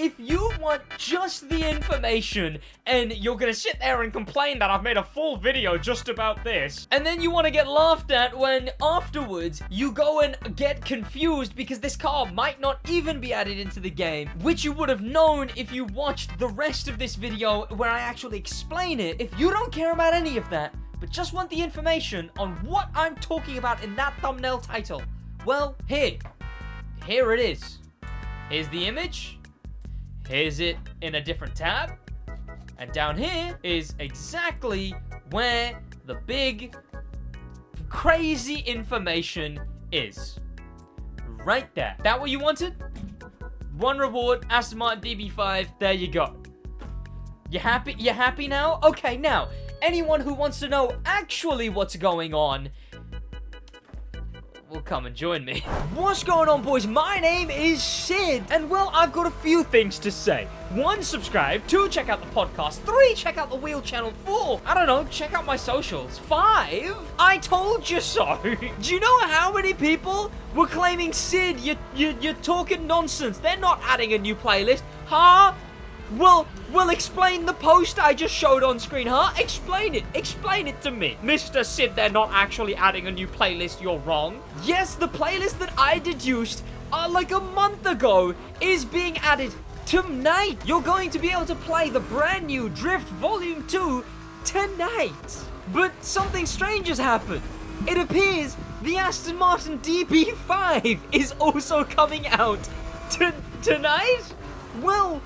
if you want just the information and you're gonna sit there and complain that I've made a full video just about this, and then you want to get laughed at when afterwards you go and get confused because this car might not even be added into the game, which you would have known if you watched the rest of this video where I actually explain it. If you don't care about any of that, but just want the information on what I'm talking about in that thumbnail title, well, here it is. Here's the image. Here's it in a different tab. And down here is exactly where the big, crazy information is. Right there. That what you wanted? One reward, Aston Martin DB5. There you go. You happy? You happy now? Okay, now, anyone who wants to know actually what's going on will come and join me. What's going on, boys? My name is Sid, and well, I've got a few things to say. 1, subscribe. 2, check out the podcast. 3, check out the wheel channel. 4, I don't know, check out my socials. 5, I told you so. Do you know how many people were claiming, Sid, you're talking nonsense? They're not adding a new playlist. Huh? Well, explain the post I just showed on screen, huh? Explain it to me. Mr. Sid, they're not actually adding a new playlist, you're wrong. Yes, the playlist that I deduced, like a month ago, is being added tonight. You're going to be able to play the brand new Drift Volume 2 tonight. But something strange has happened. It appears the Aston Martin DB5 is also coming out tonight? Well,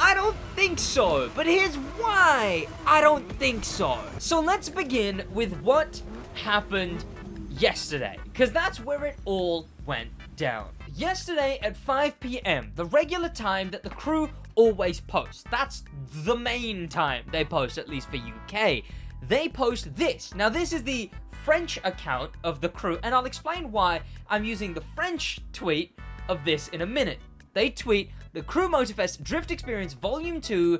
I don't think so, but here's why I don't think so. So let's begin with what happened yesterday, because that's where it all went down. Yesterday at 5 p.m, the regular time that the crew always posts. That's the main time they post, at least for UK. They post this. Now, this is the French account of the crew, and I'll explain why I'm using the French tweet of this in a minute. They tweet, the Crew Motorfest Drift Experience Volume 2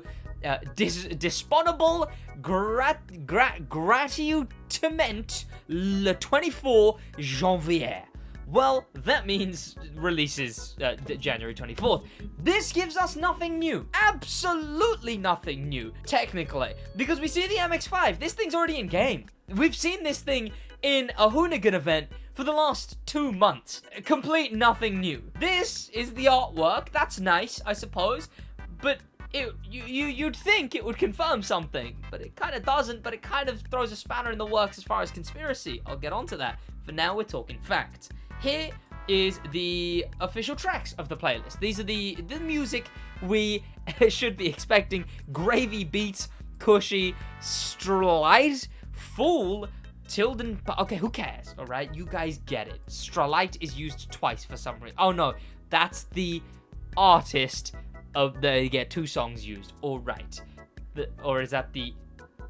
disponible gratuitement le 24 janvier. Well, that means releases January 24th. This gives us nothing new. Absolutely nothing new, technically. Because we see the MX-5. This thing's already in game. We've seen this thing in a Hoonigan event for the last 2 months. Complete nothing new. This is the artwork. That's nice, I suppose. But you'd think it would confirm something. But it kind of doesn't. But it kind of throws a spanner in the works as far as conspiracy. I'll get onto that. For now, we're talking facts. Here is the official tracks of the playlist. These are the music we should be expecting. Gravy beats, cushy, Stralight, Fool, Tilden. Okay, who cares? All right, you guys get it. Stralight is used twice for some reason. Oh no, that's the artist of they get 2 songs used. All right, or is that the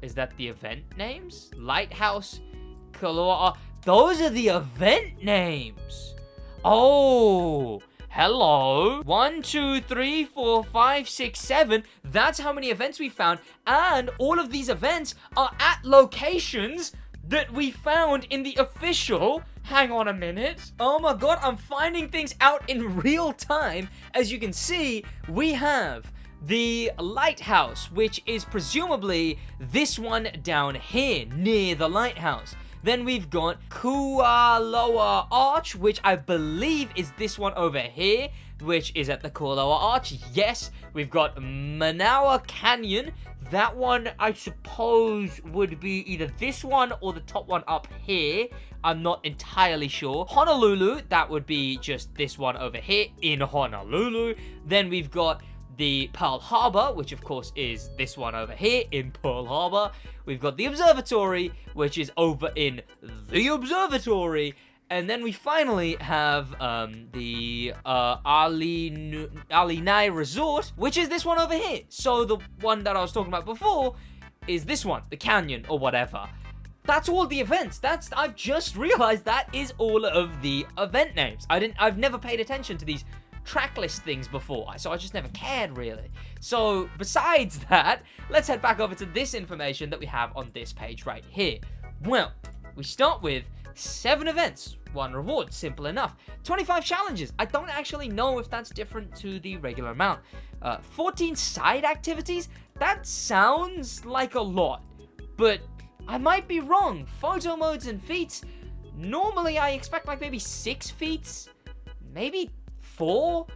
event names? Lighthouse, Kalua. Those are the event names. Oh, hello. 1, 2, 3, 4, 5, 6, 7. That's how many events we found. And all of these events are at locations that we found in the official. Hang on a minute. Oh my god, I'm finding things out in real time. As you can see, we have the lighthouse, which is presumably this one down here near the lighthouse. Then we've got Kualoa Arch, which I believe is this one over here, which is at the Kualoa Arch. Yes, we've got Manawa Canyon. That one, I suppose, would be either this one or the top one up here. I'm not entirely sure. Honolulu, that would be just this one over here in Honolulu. Then we've got the Pearl Harbor, which of course is this one over here in Pearl Harbor. We've got the Observatory, which is over in the Observatory. And then we finally have the Alinai Resort, which is this one over here. So the one that I was talking about before is this one, the Canyon or whatever. That's all the events. I've just realized that is all of the event names. I've never paid attention to these tracklist things before, so I just never cared really. So besides that, let's head back over to this information that we have on this page right here. Well, we start with 7 events. one reward. Simple enough. 25 challenges. I don't actually know if that's different to the regular amount. 14 side activities. That sounds like a lot, but I might be wrong. Photo modes and feats. Normally I expect like maybe 6 feats, maybe 4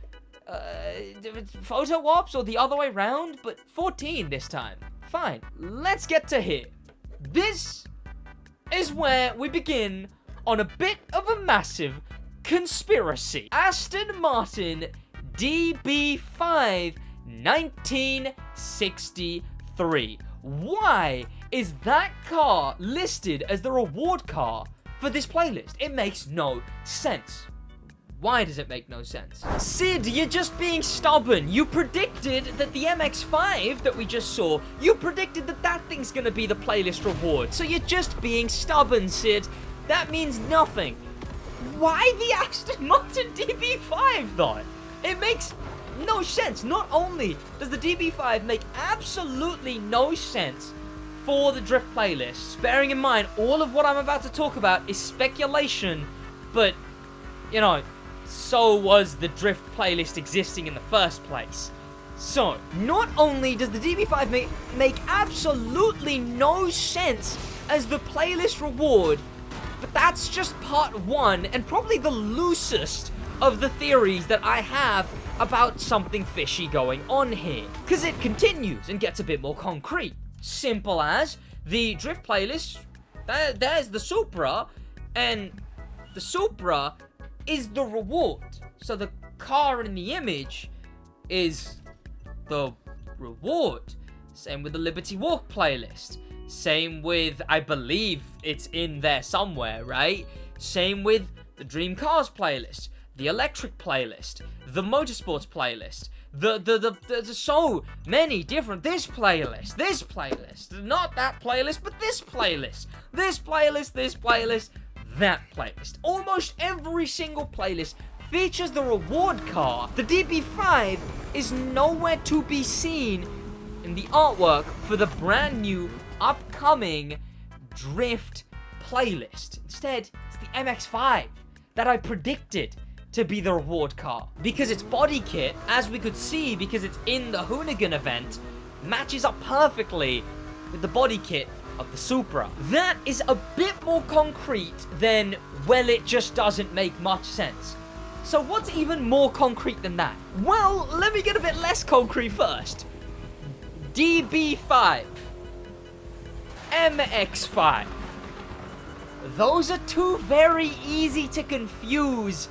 photo ops, or the other way around, but 14 this time. Fine, let's get to here. This is where we begin on a bit of a massive conspiracy. Aston Martin DB5 1963. Why is that car listed as the reward car for this playlist? It makes no sense. Why does it make no sense? Sid, you're just being stubborn. You predicted that the MX-5 that we just saw, you predicted that that thing's gonna be the playlist reward. So you're just being stubborn, Sid. That means nothing. Why the Aston Martin DB5 though? It makes no sense. Not only does the DB5 make absolutely no sense for the drift playlist, bearing in mind all of what I'm about to talk about is speculation, but, you know, so was the drift playlist existing in the first place. So, not only does the DB5 make absolutely no sense as the playlist reward, but that's just part one, and probably the loosest of the theories that I have about something fishy going on here. Because it continues and gets a bit more concrete. Simple as, the drift playlist, there's the Supra, and the Supra is the reward. So the car in the image is the reward. Same with the Liberty Walk playlist. Same with, I believe it's in there somewhere, right? Same with the Dream Cars playlist, the Electric playlist, the Motorsports playlist, the so many different, this playlist, not that playlist, but this playlist, that playlist. Almost every single playlist features the reward car. The DB5 is nowhere to be seen in the artwork for the brand new upcoming drift playlist. Instead, it's the MX-5 that I predicted to be the reward car, because its body kit, as we could see because it's in the Hoonigan event, matches up perfectly with the body kit of the Supra. That is a bit more concrete than, well, it just doesn't make much sense. So what's even more concrete than that? Well, let me get a bit less concrete first. DB5, MX-5. Those are two very easy to confuse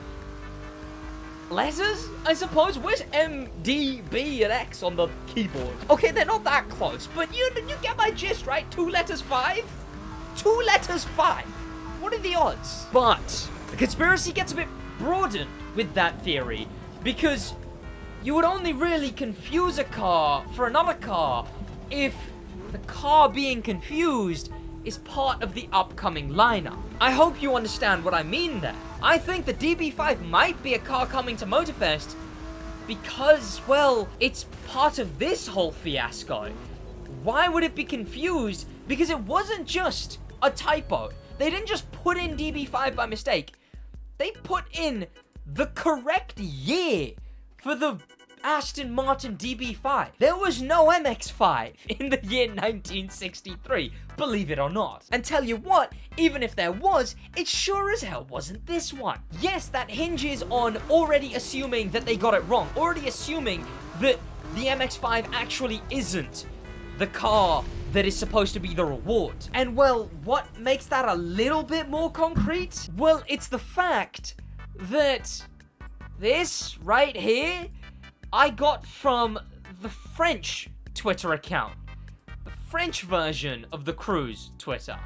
letters, I suppose. Where's M, D, B, and X on the keyboard? Okay, they're not that close, but you get my gist, right? 2 letters 5? 2 letters 5. What are the odds? But the conspiracy gets a bit broadened with that theory, because you would only really confuse a car for another car if the car being confused is part of the upcoming lineup. I hope you understand what I mean there. I think the DB5 might be a car coming to Motorfest because, well, it's part of this whole fiasco. Why would it be confused? Because it wasn't just a typo. They didn't just put in DB5 by mistake. They put in the correct year for the Aston Martin DB5. There was no MX-5 in the year 1963, believe it or not. And tell you what, even if there was, it sure as hell wasn't this one. Yes, that hinges on already assuming that they got it wrong, already assuming that the MX-5 actually isn't the car that is supposed to be the reward. And well, what makes that a little bit more concrete? Well, it's the fact that this right here I got from the French Twitter account, the French version of the Cruise Twitter.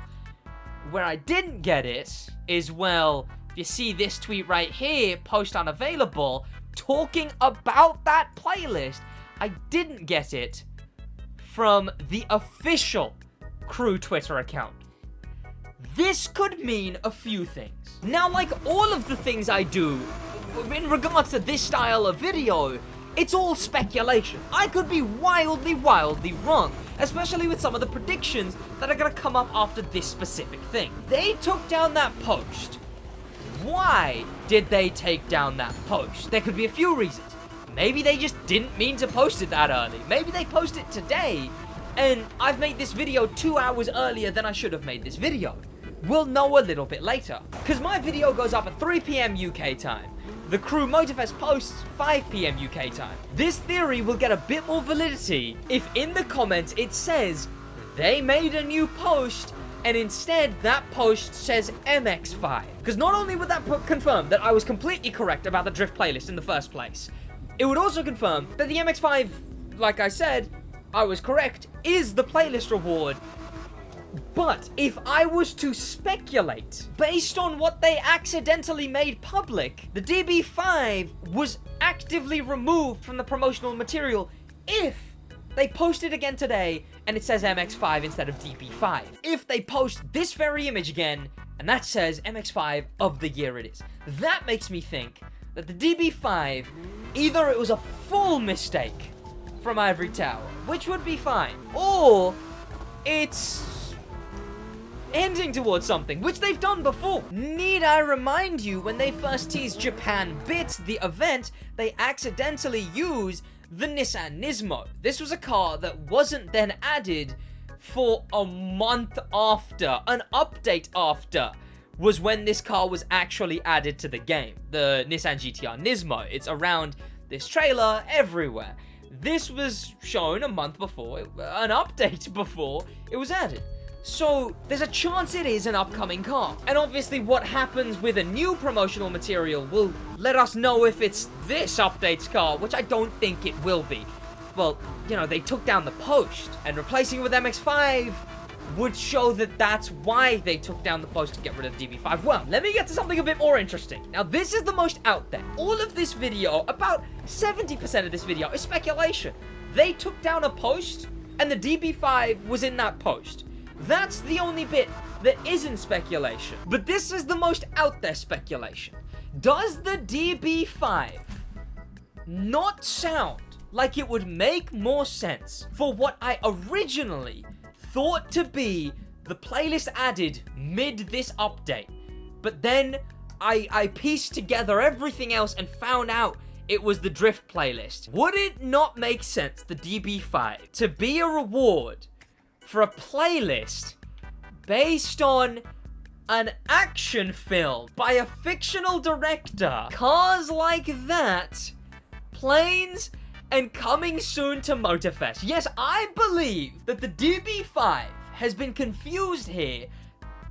Where I didn't get it is, well, if you see this tweet right here, post unavailable, talking about that playlist, I didn't get it from the official Crew Twitter account. This could mean a few things. Now, like all of the things I do in regards to this style of video, it's all speculation. I could be wildly wrong, especially with some of the predictions that are gonna come up after this specific thing. They took down that post why did they take down that post? There could be a few reasons. Maybe they just didn't mean to post it that early. Maybe they posted it today, and I've made this video 2 hours earlier than I should have made this video. We'll know a little bit later, because my video goes up at 3 p.m. UK time. The crew Motorfest posts 5 p.m. UK time. This theory will get a bit more validity if in the comments it says they made a new post and instead that post says MX5. Because not only would that confirm that I was completely correct about the drift playlist in the first place, it would also confirm that the MX5, like I said, I was correct, is the playlist reward. But if I was to speculate, based on what they accidentally made public, the DB5 was actively removed from the promotional material if they post it again today and it says MX5 instead of DB5. If they post this very image again and that says MX5 of the year it is. That makes me think that the DB5, either it was a full mistake from Ivory Tower, which would be fine, or it's ending towards something, which they've done before. Need I remind you, when they first teased Japan Bits, the event, they accidentally used the Nissan Nismo. This was a car that wasn't then added for a month after. An update after was when this car was actually added to the game. The Nissan GTR Nismo. It's around this trailer everywhere. This was shown a month before, an update before it was added. So, there's a chance it is an upcoming car. And obviously what happens with a new promotional material will let us know if it's this update's car, which I don't think it will be. Well, you know, they took down the post, and replacing it with MX5 would show that that's why they took down the post to get rid of DB5. Well, let me get to something a bit more interesting. Now, this is the most out there. All of this video, about 70% of this video, is speculation. They took down a post, and the DB5 was in that post. That's the only bit that isn't speculation. But this is the most out there speculation. Does the DB5 not sound like it would make more sense for what I originally thought to be the playlist added mid this update? But then I pieced together everything else and found out it was the drift playlist. Would it not make sense, the DB5, to be a reward for a playlist based on an action film by a fictional director? Cars like that, planes, and coming soon to Motorfest. Yes, I believe that the DB5 has been confused here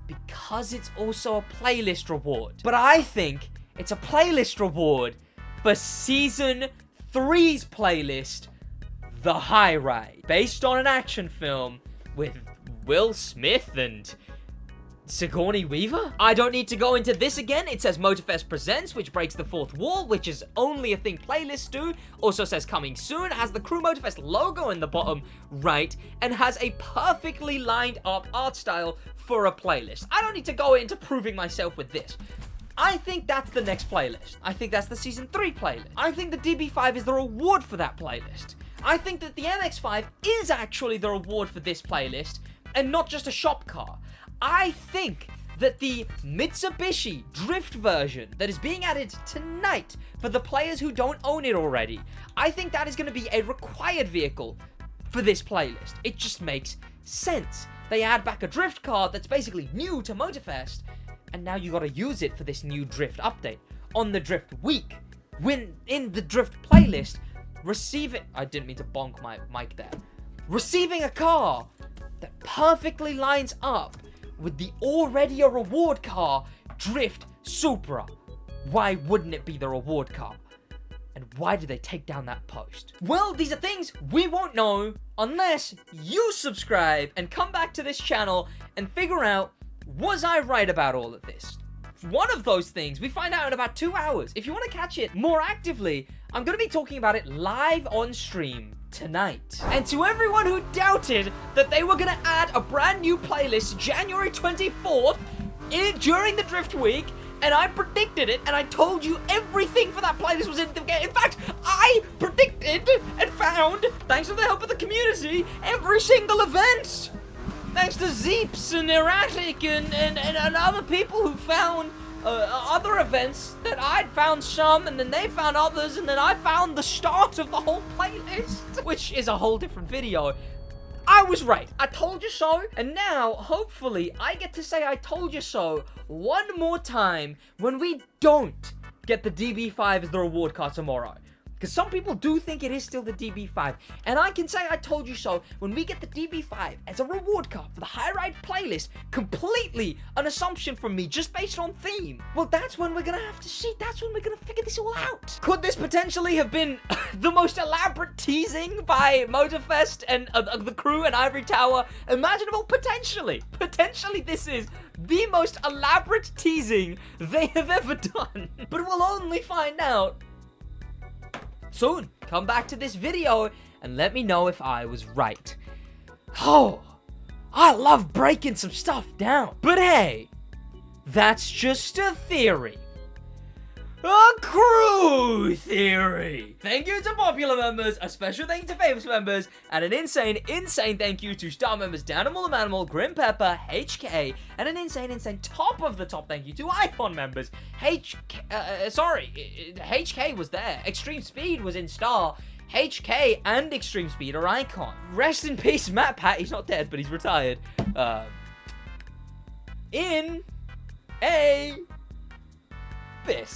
because it's also a playlist reward. But I think it's a playlist reward for Season 3's playlist, The High Ride, based on an action film with Will Smith and Sigourney Weaver? I don't need to go into this again. It says Motorfest Presents, which breaks the fourth wall, which is only a thing playlists do. Also says coming soon, has the Crew Motorfest logo in the bottom right, and has a perfectly lined up art style for a playlist. I don't need to go into proving myself with this. I think that's the next playlist. I think that's the Season 3 playlist. I think the DB5 is the reward for that playlist. I think that the MX5 is actually the reward for this playlist, and not just a shop car. I think that the Mitsubishi Drift version that is being added tonight for the players who don't own it already, I think that is going to be a required vehicle for this playlist. It just makes sense. They add back a drift car that's basically new to Motorfest, and now you got to use it for this new drift update on the drift week. When in the drift playlist, I didn't mean to bonk my mic there. Receiving a car that perfectly lines up with the already a reward car, Drift Supra. Why wouldn't it be the reward car? And why did they take down that post? Well, these are things we won't know unless you subscribe and come back to this channel and figure out, was I right about all of this? One of those things we find out in about 2 hours. If you want to catch it more actively, I'm going to be talking about it live on stream tonight. And to everyone who doubted that they were going to add a brand new playlist January 24th during the Drift Week, and I predicted it, and I told you everything for that playlist was in the game. In fact, I predicted and found, thanks to the help of the community, every single event. Thanks to Zeeps and Erratic and other people who found other events that I'd found some, and then they found others, and then I found the start of the whole playlist, which is a whole different video. I was right. I told you so. And now, hopefully, I get to say I told you so one more time when we don't get the DB5 as the reward card tomorrow. Because some people do think it is still the DB5. And I can say I told you so when we get the DB5 as a reward card for the High Ride playlist. Completely an assumption from me just based on theme. Well, that's when we're going to have to see. That's when we're going to figure this all out. Could this potentially have been the most elaborate teasing by Motorfest and the crew and Ivory Tower imaginable? Potentially. Potentially this is the most elaborate teasing they have ever done. But we'll only find out soon. Come back to this video and let me know if I was right. Oh, I love breaking some stuff down. But hey, that's just a theory. A crew theory. Thank you to popular members, a special thank you to famous members, and an insane thank you to star members Danimal Manimal, Grim Pepper, HK, and an insane top of the top thank you to icon members. HK was there. Extreme Speed was in star. HK and Extreme Speed are icon. Rest in peace, Matt Pat. He's not dead, but he's retired. In a abyss.